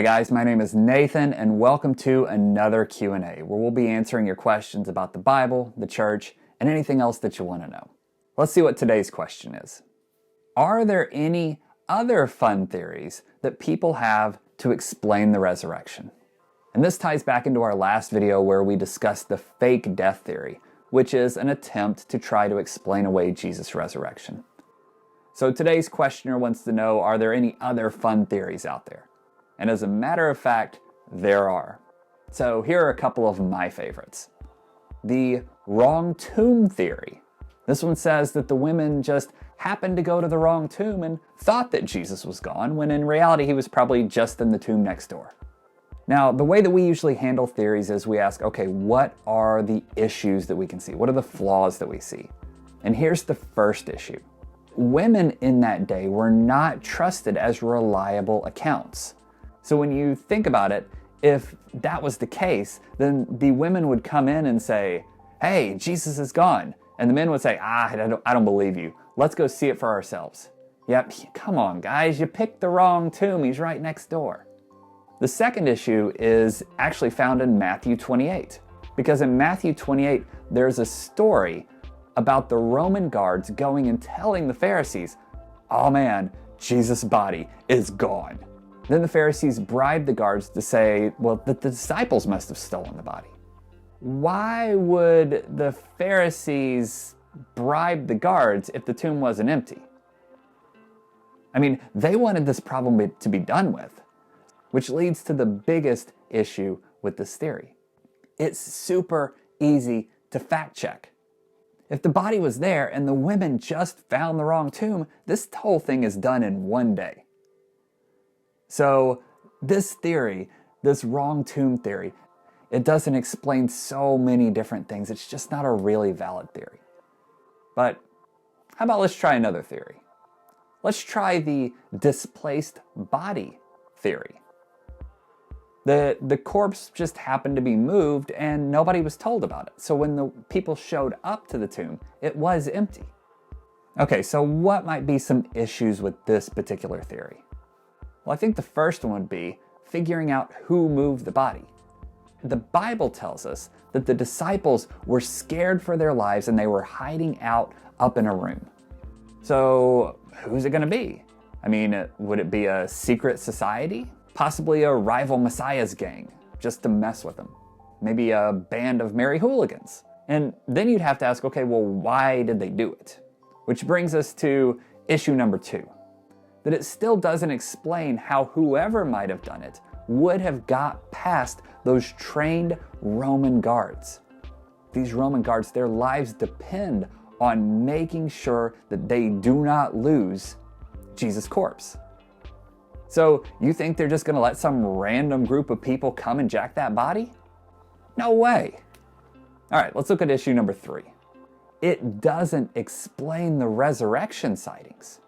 Hey guys, my name is Nathan and welcome to another Q&A where we'll be answering your questions about the Bible, the church, and anything else that you want to know. Let's see what today's question is. Are there any other fun theories that people have to explain the resurrection? And this ties back into our last video where we discussed the fake death theory, which is an attempt to try to explain away Jesus' resurrection. So today's questioner wants to know, are there any other fun theories out there? And as a matter of fact, there are. So here are a couple of my favorites. The wrong tomb theory. This one says that the women just happened to go to the wrong tomb and thought that Jesus was gone, when in reality he was probably just in the tomb next door. Now, the way that we usually handle theories is we ask, okay, what are the issues that we can see? What are the flaws that we see? And here's the first issue. Women in that day were not trusted as reliable accounts. So when you think about it, if that was the case, then the women would come in and say, hey, Jesus is gone. And the men would say, I don't believe you. Let's go see it for ourselves. Yep, come on guys, you picked the wrong tomb. He's right next door. The second issue is actually found in Matthew 28. Because in Matthew 28, there's a story about the Roman guards going and telling the Pharisees, oh man, Jesus' body is gone. Then the Pharisees bribed the guards to say, well, that the disciples must have stolen the body. Why would the Pharisees bribe the guards if the tomb wasn't empty? I mean, they wanted this problem to be done with, which leads to the biggest issue with this theory. It's super easy to fact check. If the body was there and the women just found the wrong tomb, this whole thing is done in one day. So this theory, this wrong tomb theory, it doesn't explain so many different things. It's just not a really valid theory. But how about let's try another theory? Let's try the displaced body theory. The corpse just happened to be moved and nobody was told about it. So when the people showed up to the tomb, it was empty. Okay, so what might be some issues with this particular theory? Well, I think the first one would be figuring out who moved the body. The Bible tells us that the disciples were scared for their lives and they were hiding out up in a room. So who's it going to be? I mean, would it be a secret society? Possibly a rival Messiah's gang, just to mess with them. Maybe a band of merry hooligans. And then you'd have to ask, okay, well, why did they do it? Which brings us to issue number 2. That it still doesn't explain how whoever might have done it would have got past those trained Roman guards. These Roman guards, their lives depend on making sure that they do not lose Jesus' corpse. So you think they're just going to let some random group of people come and jack that body? No way. All right, let's look at issue number 3. It doesn't explain the resurrection sightings.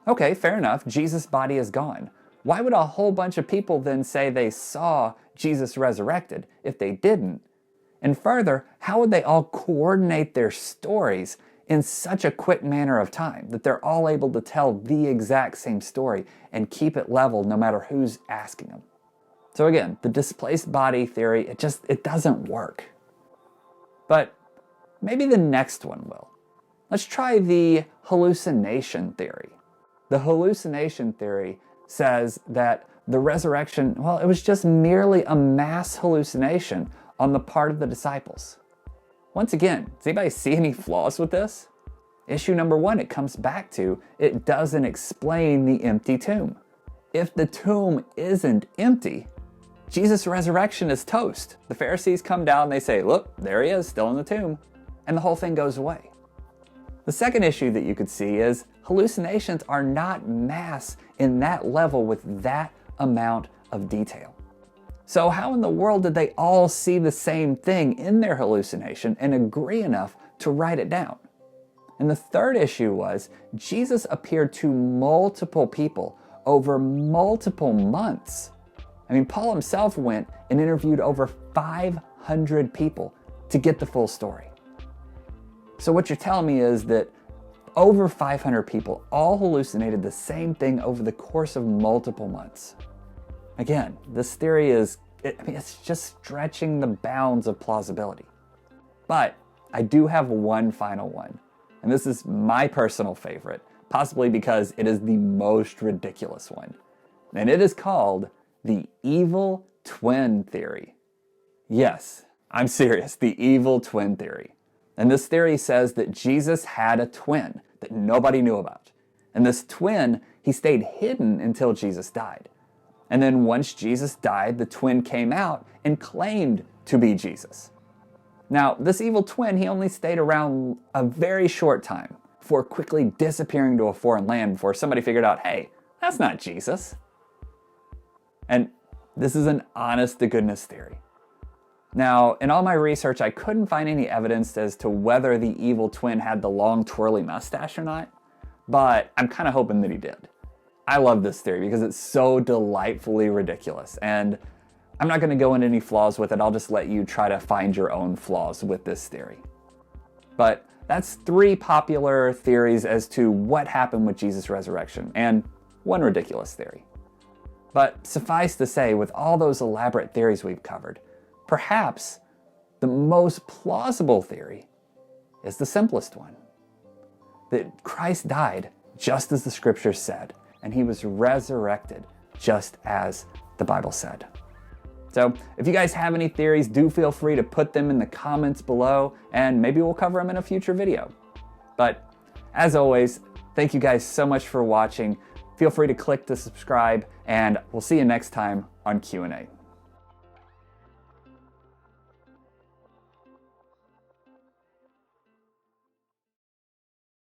Okay, fair enough, Jesus' body is gone. Why would a whole bunch of people then say they saw Jesus resurrected if they didn't? And further, how would they all coordinate their stories in such a quick manner of time that they're all able to tell the exact same story and keep it level no matter who's asking them? So again, the displaced body theory, it doesn't work. But maybe the next one will. Let's try the hallucination theory. The hallucination theory says that the resurrection, well, it was just merely a mass hallucination on the part of the disciples. Once again, does anybody see any flaws with this? Issue number 1, it comes back to, it doesn't explain the empty tomb. If the tomb isn't empty, Jesus' resurrection is toast. The Pharisees come down and they say, look, there he is, still in the tomb. And the whole thing goes away. The second issue that you could see is hallucinations are not mass in that level with that amount of detail. So how in the world did they all see the same thing in their hallucination and agree enough to write it down? And the third issue was Jesus appeared to multiple people over multiple months. I mean, Paul himself went and interviewed over 500 people to get the full story. So what you're telling me is that over 500 people all hallucinated the same thing over the course of multiple months. Again, this theory is, it's just stretching the bounds of plausibility. But I do have one final one, and this is my personal favorite, possibly because it is the most ridiculous one. And it is called the evil twin theory. Yes, I'm serious, the evil twin theory. And this theory says that Jesus had a twin that nobody knew about. And this twin, he stayed hidden until Jesus died. And then once Jesus died, the twin came out and claimed to be Jesus. Now, this evil twin, he only stayed around a very short time before quickly disappearing to a foreign land before somebody figured out, hey, that's not Jesus. And this is an honest-to-goodness theory. Now, in all my research, I couldn't find any evidence as to whether the evil twin had the long twirly mustache or not, but I'm kind of hoping that he did. I love this theory because it's so delightfully ridiculous, and I'm not going to go into any flaws with it. I'll just let you try to find your own flaws with this theory. But that's 3 popular theories as to what happened with Jesus' resurrection, and one ridiculous theory. But suffice to say, with all those elaborate theories we've covered, perhaps the most plausible theory is the simplest one. That Christ died just as the scriptures said, and he was resurrected just as the Bible said. So if you guys have any theories, do feel free to put them in the comments below, and maybe we'll cover them in a future video. But as always, thank you guys so much for watching. Feel free to click to subscribe, and we'll see you next time on Q&A.